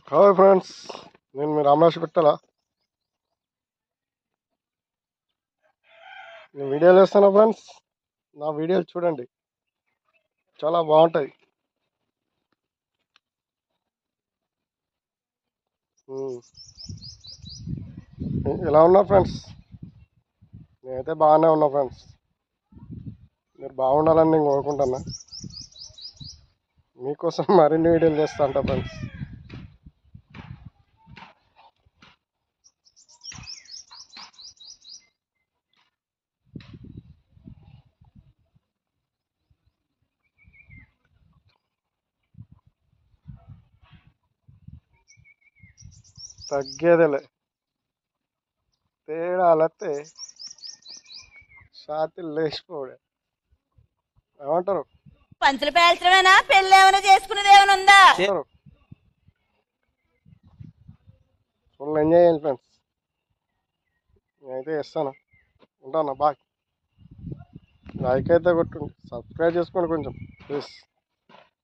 Hi friends, నేను మీ రామరాజు గుట్టల. నేను వీడియోలు వేస్తాను ఫ్రెండ్స్. నా వీడియోలు చూడండి, చాలా బాగుంటాయి. ఉమ్. ఎలా ఉన్నారు ఫ్రెండ్స్? నేనైతే బాగానే ఉన్నా ఫ్రెండ్స్. మీరు బాగుండాలని నేను కోరుకుంటున్నా. మీకోసం మరిన్ని వీడియోలు చేస్తా ఉంటా ఫ్రెండ్స్. తగ్గేదేలే, తేడాలతే షాతిలు లేచిపోవడే. ఏమంటారు? పంచులు పేల్చడమేనా? పెళ్ళి ఏమైనా చేసుకునేది ఏమైనా ఉందా? ఫుల్ ఎంజాయ్ చేయండి ఫ్రెండ్స్. నేనైతే చేస్తాను. ఉంటాను, బాయ్. లైక్ అయితే కొట్టండి, సబ్స్క్రైబ్ చేసుకోండి కొంచెం ప్లీజ్.